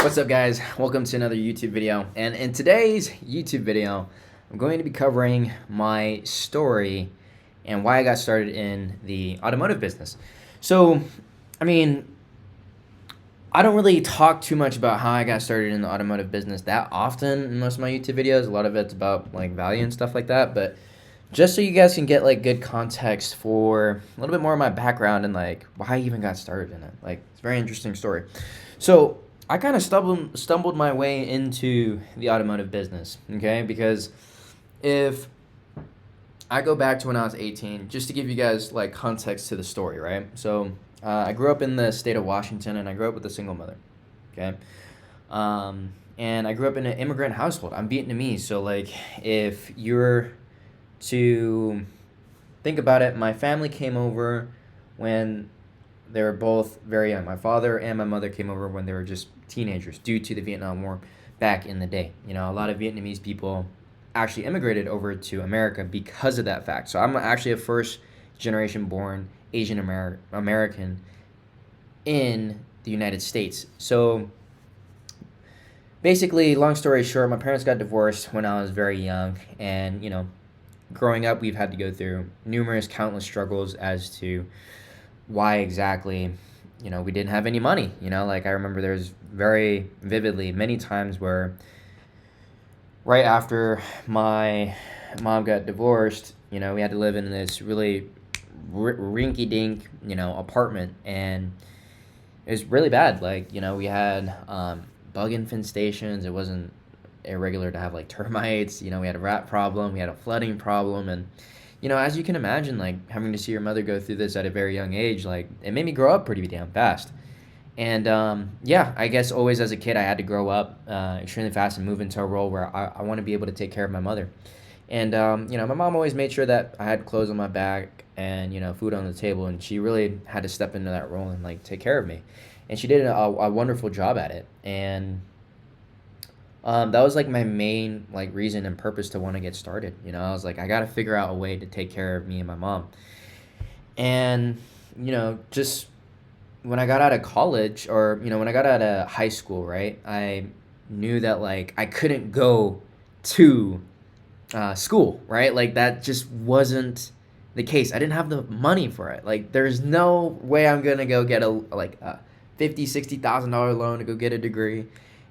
What's up, guys? Welcome to another YouTube video. And in today's YouTube video, I'm going to be covering my story and why I got started in the automotive business. So, I mean, I don't really talk too much about how I got started in the automotive business that often in most of my YouTube videos. A lot of it's about like value and stuff like that. But just so you guys can get like good context for a little bit more of my background and like why I even got started in it. Like, it's a very interesting story. So I kind of stumbled my way into the automotive business, okay? Because if I go back to when I was 18, just to give you guys like context to the story, right? So I grew up in the state of Washington, and I grew up with a single mother, okay? And I grew up in an immigrant household. I'm Vietnamese, so like if you're to think about it, my family came over when they were both very young. My father and my mother came over when they were just teenagers due to the Vietnam War back in the day. You know, a lot of Vietnamese people actually immigrated over to America because of that fact. So I'm actually a first generation born Asian American in the United States. So basically, long story short, my parents got divorced when I was very young, and you know, growing up, we've had to go through countless struggles as to why exactly, you know, we didn't have any money. You know, like I remember there's very vividly many times where right after my mom got divorced, you know, we had to live in this really rinky-dink, you know, apartment, and it was really bad. Like, you know, we had bug infestations. It wasn't irregular to have like termites. You know, we had a rat problem, we had a flooding problem, and you know, as you can imagine, like having to see your mother go through this at a very young age, like it made me grow up pretty damn fast. And yeah, I guess always as a kid, I had to grow up extremely fast and move into a role where I want to be able to take care of my mother. And you know, my mom always made sure that I had clothes on my back and you know, food on the table, and she really had to step into that role and like take care of me. And she did a wonderful job at it. And that was like my main like reason and purpose to want to get started. You know, I was like, I got to figure out a way to take care of me and my mom. And you know, just when I got out of college, or you know, when I got out of high school, right, I knew that like I couldn't go to school, right? Like that just wasn't the case. I didn't have the money for it. Like there's no way I'm gonna go get a 50, $60,000 loan to go get a degree.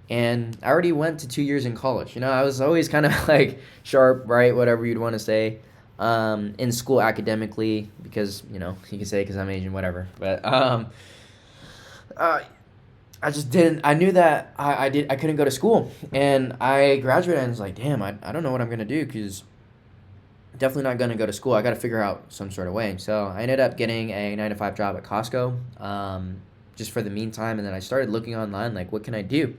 And I already went to 2 years in college. You know, I was always kind of like sharp, right? Whatever you'd want to say, in school academically, because you know you can say because I'm Asian, whatever. But uh, I just didn't. I knew that I couldn't go to school, and I graduated and was like, damn, I don't know what I'm gonna do, because definitely not gonna go to school. I got to figure out some sort of way. So I ended up getting a 9 to 5 job at Costco, just for the meantime, and then I started looking online, like, what can I do?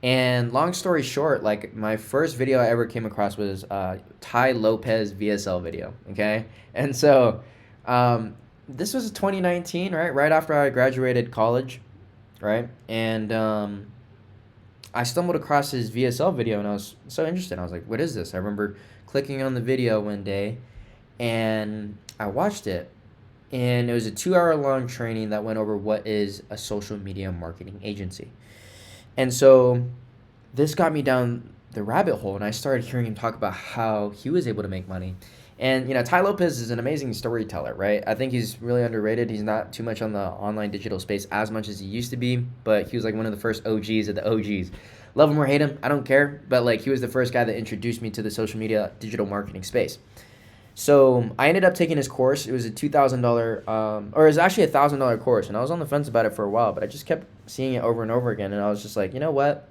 And long story short, like my first video I ever came across was Ty Lopez VSL video. Okay, and so this was 2019, right? Right after I graduated college, right? And I stumbled across his VSL video, and I was so interested. I was like, "What is this?" I remember clicking on the video one day, and I watched it, and it was a 2 hour long training that went over what is a social media marketing agency. And so this got me down the rabbit hole, and I started hearing him talk about how he was able to make money. And, you know, Ty Lopez is an amazing storyteller, right? I think he's really underrated. He's not too much on the online digital space as much as he used to be, but he was like one of the first OGs of the OGs. Love him or hate him, I don't care, but like he was the first guy that introduced me to the social media digital marketing space. So I ended up taking his course. It was a $2,000, or it was actually $1,000 course, and I was on the fence about it for a while, but I just kept seeing it over and over again, and I was just like, you know what?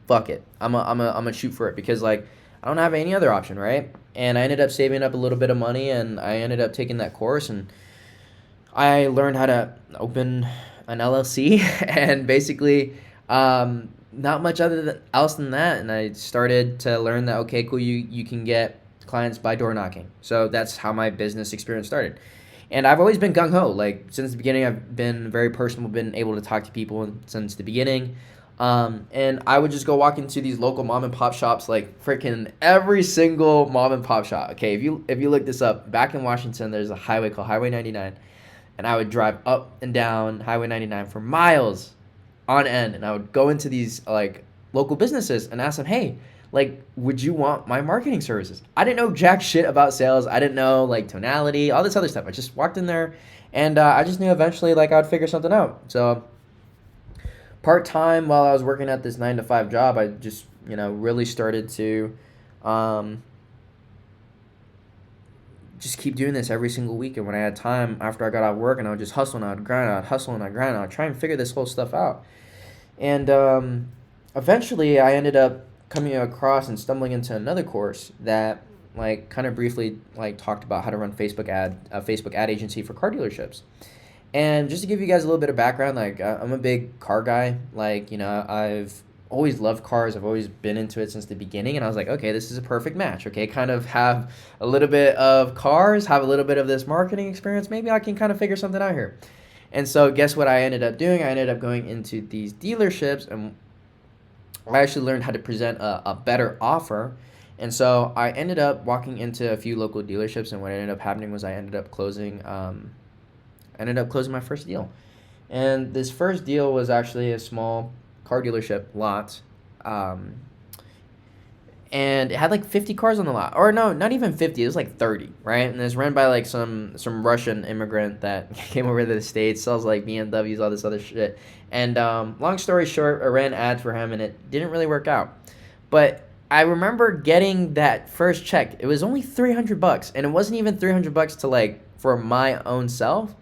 Fuck it. I'm a shoot for it, because like I don't have any other option, right? And I ended up saving up a little bit of money, and I ended up taking that course, and I learned how to open an LLC, and basically not much else than that. And I started to learn that okay, cool, you can get clients by door knocking. So that's how my business experience started. And I've always been gung ho. Like since the beginning, I've been very personable, been able to talk to people since the beginning. And I would just go walk into these local mom and pop shops, like freaking every single mom and pop shop. Okay, if you look this up, back in Washington, there's a highway called Highway 99, and I would drive up and down Highway 99 for miles on end, and I would go into these like local businesses and ask them, hey, like, would you want my marketing services? I didn't know jack shit about sales. I didn't know like tonality, all this other stuff. I just walked in there, and I just knew eventually like I'd figure something out. So part time while I was working at this 9 to 5 job, I just really started to um, just keep doing this every single week. And when I had time after I got out of work, and I would just hustle and I'd grind, I'd hustle and I'd grind, I'd try and figure this whole stuff out. And eventually I ended up coming across and stumbling into another course that like kind of briefly like talked about how to run a Facebook ad agency for car dealerships. And just to give you guys a little bit of background, like I'm a big car guy. Like, I've always loved cars. I've always been into it since the beginning. And I was like, okay, this is a perfect match. Okay, kind of have a little bit of cars, have a little bit of this marketing experience. Maybe I can kind of figure something out here. And so guess what I ended up doing? I ended up going into these dealerships, and I actually learned how to present a better offer. And so I ended up walking into a few local dealerships, and what ended up happening was I ended up closing my first deal. And this first deal was actually a small car dealership lot. And it had like 50 cars on the lot. Or no, not even 50. It was like 30, right? And it was run by like some Russian immigrant that came over to the States, sells like BMWs, all this other shit. And long story short, I ran ads for him, and it didn't really work out. But I remember getting that first check. It was only $300, and it wasn't even $300 to like for my own self.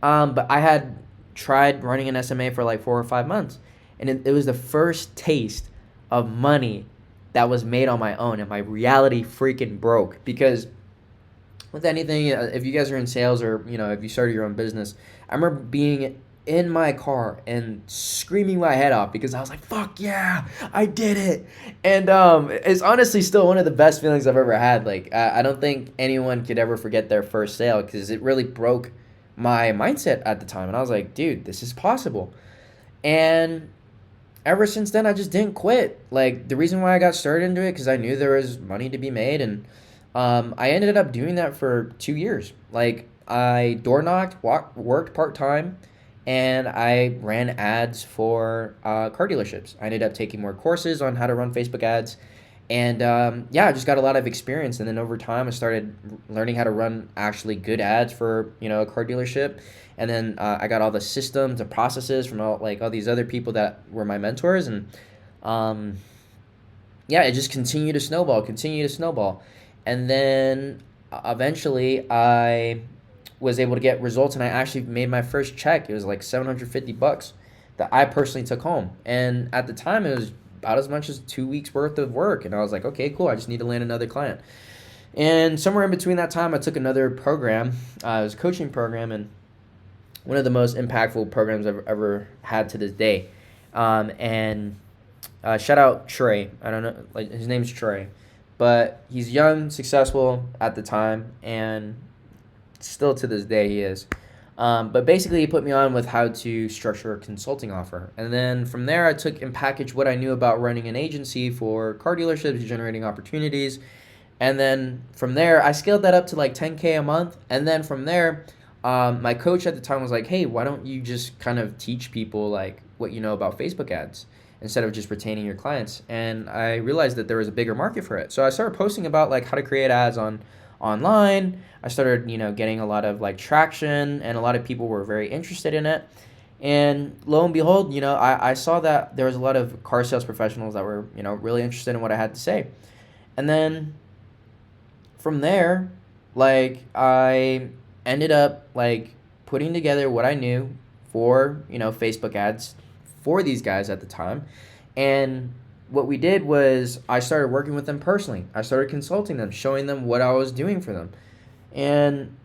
But I had tried running an SMA for like 4 or 5 months, and it was the first taste of money that was made on my own, and my reality freaking broke. Because with anything, if you guys are in sales, or if you started your own business, I remember being in my car and screaming my head off because I was like, fuck yeah, I did it. And it's honestly still one of the best feelings I've ever had. Like I don't think anyone could ever forget their first sale, because it really broke my mindset at the time. And I was like, dude, this is possible. And ever since then, I just didn't quit. Like, the reason why I got started into it, because I knew there was money to be made. And I ended up doing that for 2 years. Like, I door knocked, worked part-time, and I ran ads for car dealerships. I ended up taking more courses on how to run Facebook ads. And I just got a lot of experience. And then over time, I started learning how to run actually good ads for, a car dealership. And then I got all the systems and processes from all these other people that were my mentors. And it just continued to snowball. And then eventually I was able to get results, and I actually made my first check. It was like $750 that I personally took home. And at the time, it was about as much as 2 weeks worth of work. And I was like, okay, cool. I just need to land another client. And somewhere in between that time, I took another program. It was a coaching program, and one of the most impactful programs I've ever had to this day. And shout out Trey. I don't know, like his name's Trey, but he's young, successful at the time, and still to this day he is. But basically, he put me on with how to structure a consulting offer. And then from there, I took and packaged what I knew about running an agency for car dealerships, generating opportunities. And then from there, I scaled that up to like $10K a month. And then from there, my coach at the time was like, hey, why don't you just kind of teach people like what you know about Facebook ads instead of just retaining your clients? And I realized that there was a bigger market for it. So I started posting about like how to create ads online. I started, getting a lot of like traction, and a lot of people were very interested in it. And lo and behold, I saw that there was a lot of car sales professionals that were, really interested in what I had to say. And then from there, like I ended up like putting together what I knew for, Facebook ads for these guys at the time. And what we did was I started working with them personally. I started consulting them, showing them what I was doing for them. And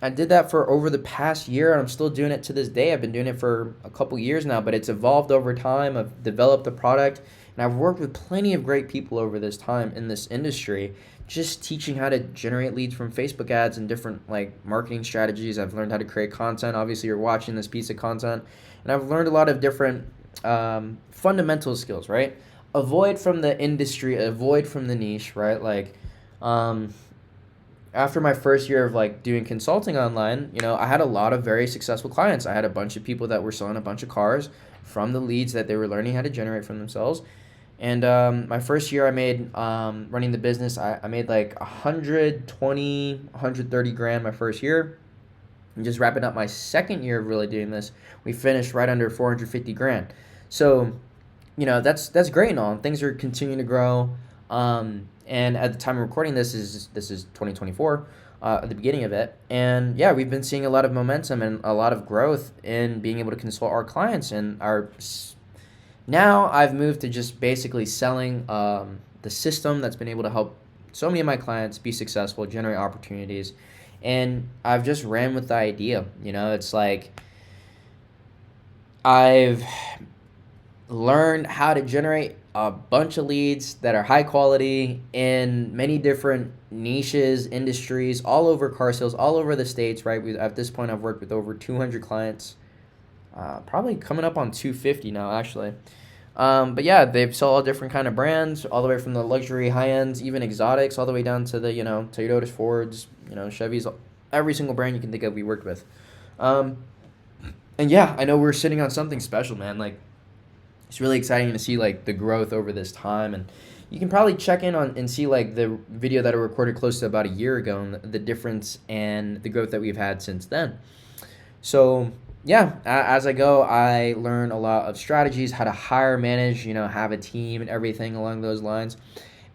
I did that for over the past year, and I'm still doing it to this day. I've been doing it for a couple years now, but it's evolved over time. I've developed the product, and I've worked with plenty of great people over this time in this industry, just teaching how to generate leads from Facebook ads and different like marketing strategies. I've learned how to create content. Obviously, you're watching this piece of content, and I've learned a lot of different fundamental skills, right? Avoid from the industry, avoid from the niche, right? Like, after my first year of like doing consulting online, you know, I had a lot of very successful clients. I had a bunch of people that were selling a bunch of cars from the leads that they were learning how to generate from themselves. And my first year I made running the business, I made like 120, 130 grand my first year. And just wrapping up my second year of really doing this, we finished right under 450 grand. So, you know, that's great and all. Things are continuing to grow. And at the time of recording this is 2024, at the beginning of it. And yeah, we've been seeing a lot of momentum and a lot of growth in being able to consult our clients. And now I've moved to just basically selling the system that's been able to help so many of my clients be successful, generate opportunities. And I've just ran with the idea. You know, it's like I've learned how to generate a bunch of leads that are high quality in many different niches, industries, all over car sales, all over the states, right? At this point, I've worked with over 200 clients, probably coming up on 250 now, actually. But yeah, they've sold all different kind of brands, all the way from the luxury high ends, even exotics, all the way down to the, you know, Toyotas, Fords, you know, Chevys, every single brand you can think of we worked with. And yeah, I know we're sitting on something special, man. Like, it's really exciting to see like the growth over this time, and you can probably check in on and see like the video that I recorded close to about a year ago and the difference and the growth that we've had since then. So yeah, as I go, I learn a lot of strategies, how to hire, manage, you know, have a team and everything along those lines.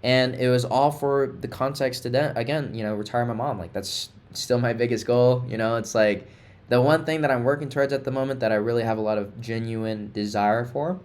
And it was all for the context to then, again, you know, retire my mom. Like, that's still my biggest goal. You know, it's like the one thing that I'm working towards at the moment that I really have a lot of genuine desire for.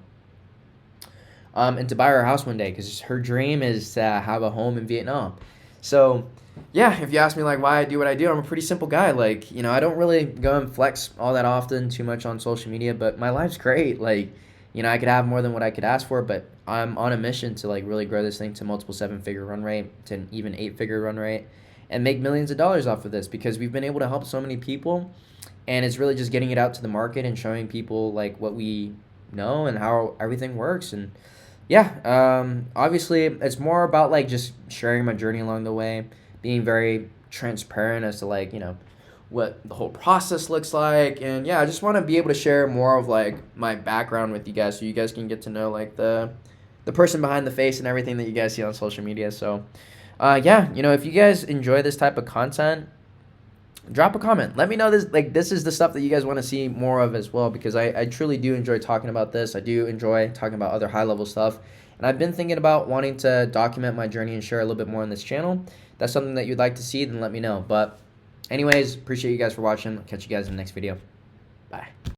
And to buy her a house one day, because her dream is to have a home in Vietnam. So yeah, if you ask me like why I do what I do, I'm a pretty simple guy. Like, you know, I don't really go and flex all that often too much on social media, but my life's great. Like, you know, I could have more than what I could ask for, but I'm on a mission to like really grow this thing to multiple 7-figure run rate, to an even 8-figure run rate, and make millions of dollars off of this, because we've been able to help so many people. And it's really just getting it out to the market and showing people like what we know and how everything works. And yeah, obviously it's more about like just sharing my journey along the way, being very transparent as to like, you know, what the whole process looks like. And yeah, I just want to be able to share more of like my background with you guys, so you guys can get to know like the person behind the face and everything that you guys see on social media. So yeah, you know, if you guys enjoy this type of content, drop a comment. Let me know this is the stuff that you guys want to see more of as well, because I truly do enjoy talking about this. I do enjoy talking about other high level stuff, and I've been thinking about wanting to document my journey and share a little bit more on this channel. If that's something that you'd like to see, then let me know. But anyways, appreciate you guys for watching. I'll catch you guys in the next video. Bye.